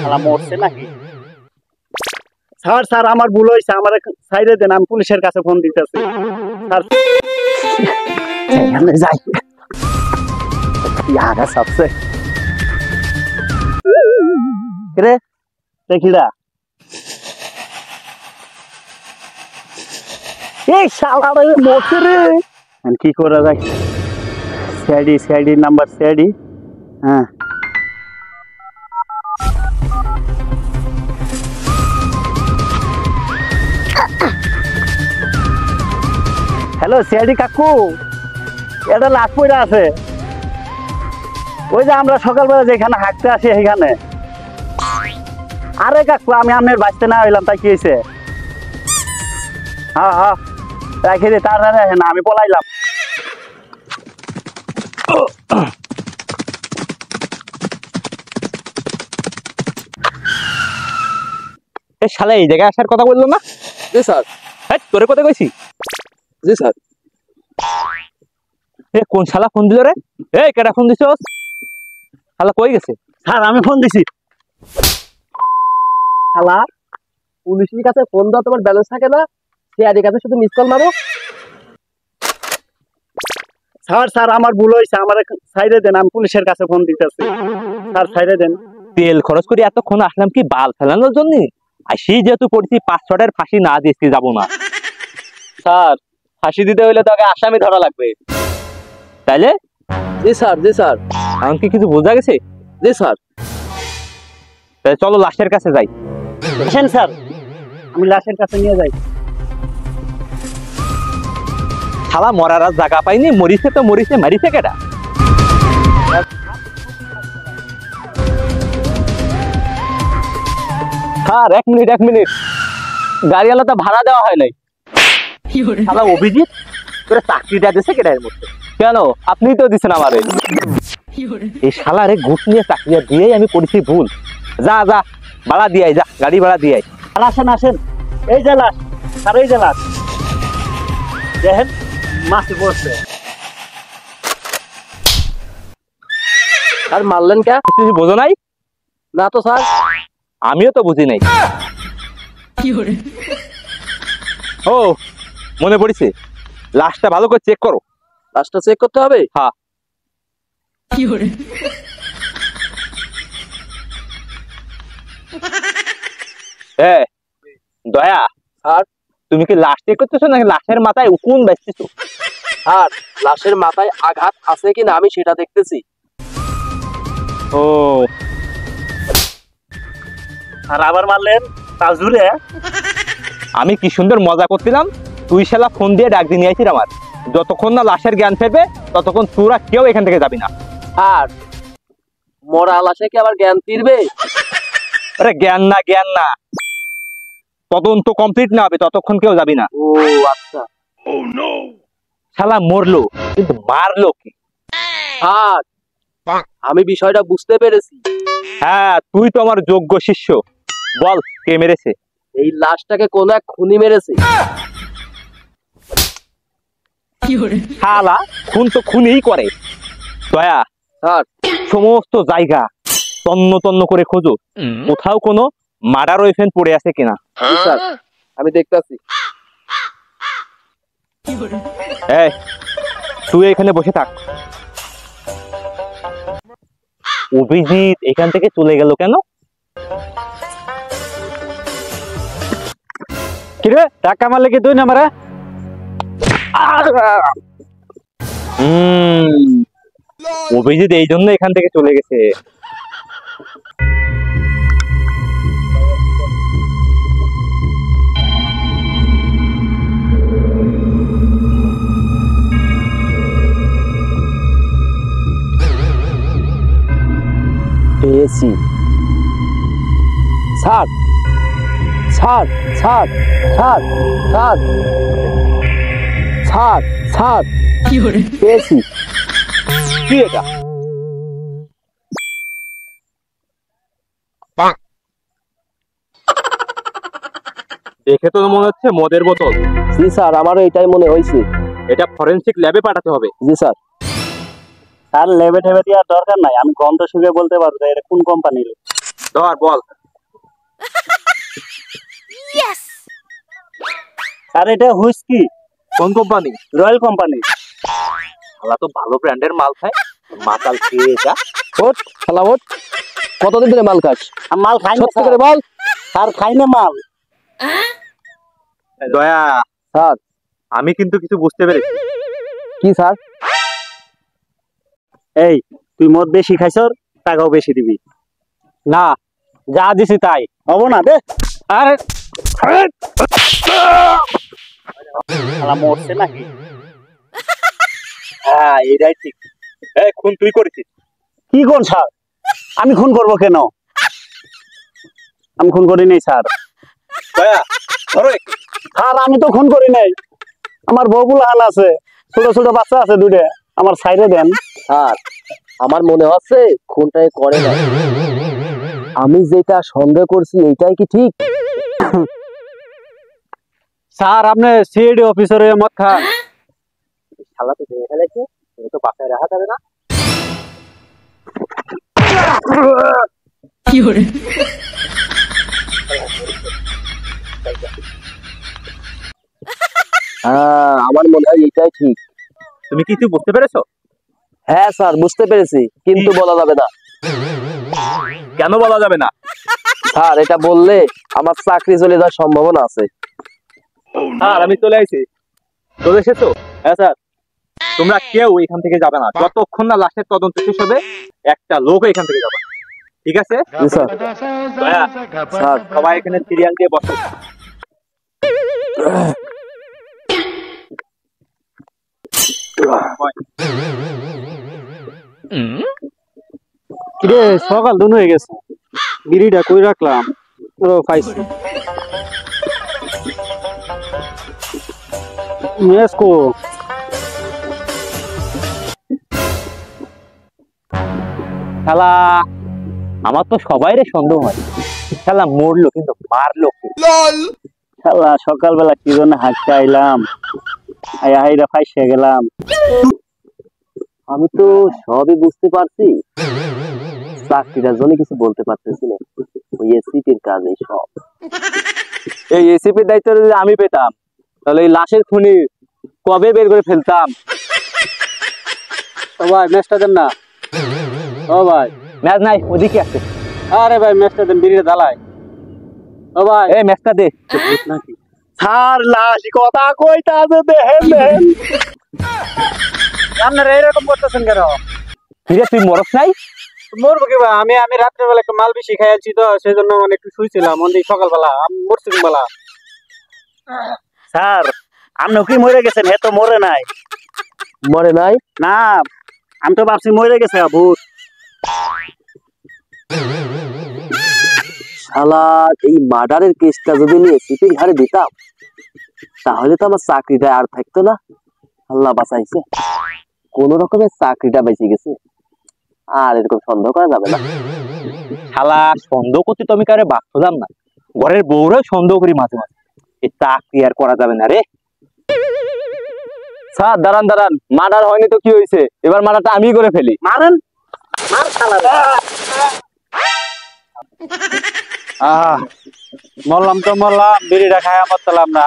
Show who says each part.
Speaker 1: শালা মরছে নাকি? স্যার স্যার আমার ভুল হয়েছে, আমার সাইডে দেন, আমি পুলিশের কাছে ফোন দিতেছি। স্যার এখানে যাই আগা সবসে রে দেখিরা এই শালা রে মরছে রে। কি করা যায়? CID number CID. হ্যাঁ হ্যালো সিআইডি কাকু, এটা লাশ পড়ে আছে। ওই যে আমরা সকালবেলা যেখানে হাঁটতে আসি সেখানে। আরে কাকু আমি আপনার বাঁচতে না হইলাম, তাই কি হয়েছে? হ্যাঁ হ্যাঁ রাখি দে, তাড়াতাড়ি আসে না, আমি পলাইলাম।
Speaker 2: শালা এই জায়গায় আসার কথা বললো না?
Speaker 3: জি স্যার।
Speaker 2: হ্যাঁ তোরে কথা কইছি?
Speaker 3: জি স্যার।
Speaker 2: কোন শালা ফোন দিল রে? এই কেডা ফোন দিছ? শালা কই গেছে?
Speaker 1: স্যার আমি ফোন দিছি।
Speaker 3: শালা পুলিশের কাছে ফোন দাও, তোমার ব্যালেন্স থাকে না, সিআইডির কাছে শুধু মিস কল মারো।
Speaker 1: স্যার স্যার আমার ভুল হয়েছে, আমার সাইডে দেন, আমি পুলিশের কাছে ফোন দিতেছি। স্যার সাইডে দেন।
Speaker 2: তেল খরচ করে এতক্ষণ আসলাম কি বাল ফেলানোর জন্য? আর সেই যেহেতু পড়ছি 5-6টার ফাঁসি না দিয়েছি যাবো না।
Speaker 3: স্যার ফাঁসি দিতে হইলে তো আগে আসামি ধরা লাগবে।
Speaker 2: তাইলে?
Speaker 3: জি স্যার। জি স্যার।
Speaker 2: এখন কি কিছু বোঝা গেছে?
Speaker 3: জি স্যার।
Speaker 2: তাহলে চলো লাশের কাছে যাই।
Speaker 1: আসেন স্যার, আমি লাশের কাছে নিয়ে যাই।
Speaker 2: শালা মরার আর জায়গা পাইনি, মরিছে তো মরিছে, মারিছে কেডা? স্যার এক মিনিট, গাড়িওয়ালা তো ভাড়া দেওয়া হয় নাই। শালা অভিজিৎ তোরা চাকরিটা দিছে কেডা এর মধ্যে? কেন আপনি তো দিচ্ছেন আমারে। এই শালারে ঘুষ নিয়ে চাকরিটা দিয়েই আমি করেছি ভুল। যা যা ভাড়া দিয়াই, যা গাড়ি ভাড়া দিয়াই।
Speaker 1: আসেন আসেন, এই যে লাশ স্যার, এই যে লাশ দেখেন মাছি পড়ছে।
Speaker 3: আর মারলেন কে?
Speaker 2: কিছু বোঝো নাই?
Speaker 3: না তো স্যার।
Speaker 2: আমিও তো বুঝি নাই। ও মনে পড়েছে, লাশটা ভালো করে চেক করো।
Speaker 3: লাশটা চেক করতে হবে?
Speaker 2: হ্যাঁ। দয়া
Speaker 3: স্যার
Speaker 2: তুমি কি লাশ চেক করতেছো নাকি লাশের মাথায় উকুন বাজতেছো?
Speaker 3: স্যার লাশের মাথায় আঘাত আছে কিনা আমি সেটা দেখতেছি।
Speaker 2: ও
Speaker 1: আর আবার মারলেন তাজুরে।
Speaker 2: আমি কি সুন্দর মজা করছিলাম, তুই শালা ফোন দিয়ে ডাক দিয়ে নিয়ে আসিস আমার। যতক্ষণ না লাশের জ্ঞান ফেরবে ততক্ষণ তোরা কেউ এখান থেকে যাবি না।
Speaker 3: আর মরা লাশে কি আবার জ্ঞান ফিরবে?
Speaker 2: আরে জ্ঞান না, তদন্ত কমপ্লিট না হবে ততক্ষণ কেউ যাবি না।
Speaker 3: ও আচ্ছা।
Speaker 2: শালা মরলো কিন্তু মারলো কি?
Speaker 3: স্যার আমি বিষয়টা বুঝতে পেরেছি।
Speaker 2: হ্যাঁ তুই তো আমার যোগ্য শিষ্য, বল কে মেরেছে?
Speaker 3: এই লাশটাকে কোন এক খুনি মেরেছে।
Speaker 2: শালা খুন তো খুনিই করে। দয়া
Speaker 3: স্যার
Speaker 2: সমস্ত জায়গা তন্ন করে খোঁজো, কোথাও কোনো মার্ডার ওয়েপন পড়ে আছে কিনা।
Speaker 3: স্যার আমি দেখতেছি।
Speaker 2: এই তুই এখানে বসে থাক। অভিজিৎ এখান থেকে চলে গেল কেন?
Speaker 1: কিরে টাকা মারলে কি তুই না মারা?
Speaker 2: অভিজিৎ এই জন্য এখান থেকে চলে গেছে।
Speaker 3: পেয়েছি sir. Sir sir sir sir sir sir পেয়েছি।
Speaker 2: কি এটা? দেখে তো মনে হচ্ছে মদের বোতল।
Speaker 3: জি স্যার আমারও এটাই মনে হয়েছে।
Speaker 2: এটা ফরেনসিক ল্যাবে পাঠাতে হবে।
Speaker 3: জি স্যার।
Speaker 1: স্যার লেবে টেবে দেওয়ার দরকার নাই, আমি গন্ধ শুকে বলতে পারবো এটা কোন কোম্পানির।
Speaker 2: ধর বল।
Speaker 1: আর এটা হুইস্কি
Speaker 2: কোন কোম্পানি?
Speaker 1: Royal company.
Speaker 2: শালা তো ভালো ব্র্যান্ডের মাল খায়, মাতাল খেয়ে যা।
Speaker 3: ওট শালা ওট, কতদিন ধরে মাল খাস?
Speaker 1: আমি মাল খাই না
Speaker 3: সত্যি করে বল।
Speaker 1: স্যার, খাই না মাল।
Speaker 2: দয়া,
Speaker 3: স্যার।
Speaker 2: আমি কিন্তু কিছু বুঝতে পেরেছি।
Speaker 3: কি স্যার?
Speaker 1: এই, তুই মদ বেশি খাইছর, টাকাও বেশি দিবি।
Speaker 2: না, যা দিছি তাই
Speaker 1: হবো না দে।
Speaker 2: আরে
Speaker 1: শালা মরছে নাকি?
Speaker 2: হ্যাঁ, এটাই ঠিক। এই খুন তুই করেছিস?
Speaker 1: কি কোন স্যার? আমি খুন করব কেন? আমি খুন করি নাই স্যার।
Speaker 2: দয়া, ধরো একটু।
Speaker 1: স্যার, আমি তো খুন করি নাই। আমার বউগুলো হাল আছে, ছোট ছোট বাচ্চা আছে দুটো, আমার সাইডে দেন।
Speaker 3: স্যার, আমার মনে হচ্ছে খুনটাই করে না। আমি যেটা সন্দেহ করছি এইটাই কি ঠিক?
Speaker 2: স্যার, আপনি সিআইডি অফিসারে মদ খান। শালা তো দেখে ফেলেছে, তুমি তো বাসায় রাখা যাবে না।
Speaker 3: হ্যাঁ, আমার মনে হয় এইটাই ঠিক।
Speaker 2: তুমি কিছু বুঝতে পেরেছো?
Speaker 3: হ্যাঁ স্যার, বুঝতে পেরেছি, কিন্তু বলা যাবে না।
Speaker 2: কেন বলা যাবে না?
Speaker 3: স্যার, এটা বললে আমার চাকরি চলে যাওয়ার সম্ভাবনা আছে।
Speaker 2: স্যার, আমি চলে আইছি। চলে এসেছো? হ্যাঁ স্যার। তোমরা কেউ এখান থেকে যাবে না যতক্ষণ না লাশের তদন্ত শেষ হবে। একটা লোক এখান থেকে যাবে না, ঠিক আছে?
Speaker 3: জি স্যার।
Speaker 2: দয়া,
Speaker 3: স্যার,
Speaker 2: সবাই এখানে সিরিয়াল দিয়ে বসো।
Speaker 1: কিরে, সকাল দুন হয়ে গেছে, বিড়িটা কই রাখলাম? ও পাইছি। মেসকো
Speaker 2: শালা, আমার তো সবাই রে সন্দেহ হয়। শালা মরলো কিন্তু মারলো কে?
Speaker 1: শালা সকালবেলা কি জন্য হাঁটতে আইলাম, হাইরা ফাইসে গেলাম।
Speaker 3: আমি তো সবই বুঝতে পারছি, চাকরিটার জন্য কিছু বলতে পারতেছি না। ওই এসিপির কাজ এই সব।
Speaker 2: এই এসিপির দায়িত্ব যদি আমি পেতাম, তাহলে এই লাশের খুনি কবে বের করে ফেলতাম।
Speaker 1: ও ভাই, ম্যাচটা দেন না। ও ভাই,
Speaker 2: ম্যাচ নাই, ওদিকে আছে।
Speaker 1: আরে ভাই, ম্যাচটা দেন, বিড়িটা জ্বালায়। ও ভাই,
Speaker 2: এই ম্যাচটা দে।
Speaker 1: স্যার, লাশ কথা কইতা আছে, দেখেন দেখেন। আপনারা এরকম করতেছেন কেন?
Speaker 2: কিরে, তুই মরস নাই?
Speaker 1: মরবো কি ভাই? আমি রাত্রেবেলা একটু মাল বেশি খাইছি তো, সেই জন্য মানে একটু শুয়েছিলাম। সকালবেলা আমি মরছি বেলা। স্যার, আপনি কি মরে গেছেন? হে তো মরে নাই।
Speaker 3: মরে নাই?
Speaker 1: না, আমি তো ভাবছি মরে গেছে ভূত।
Speaker 3: শালা, এই মার্ডারের কেসটা যদি নিয়ে এসিপির ঘাড়ে দিতাম, তাহলে তো আমার চাকরিটা আর থাকতো না। আল্লাহ বাঁচাইছে, কোন রকমের চাকরিটা বেঁচে গেছে। আর এরকম সন্দেহ করা যাবে না।
Speaker 2: শালা, সন্দেহ করতে তো আমি কারে বাঁচতাম না, ঘরের বউরাও সন্দেহ করি মাঝে মাঝে। এই চাকরি আর করা যাবে না রে। স্যার, দাঁড়ান দাঁড়ান, মার্ডার হয়নি তো কি হয়েছে? এবার মার্ডারটা আমি করে ফেলি।
Speaker 1: মারেন, মার শালা। মরলাম তো মরলাম, বিড়িটা খাই মরতাম না।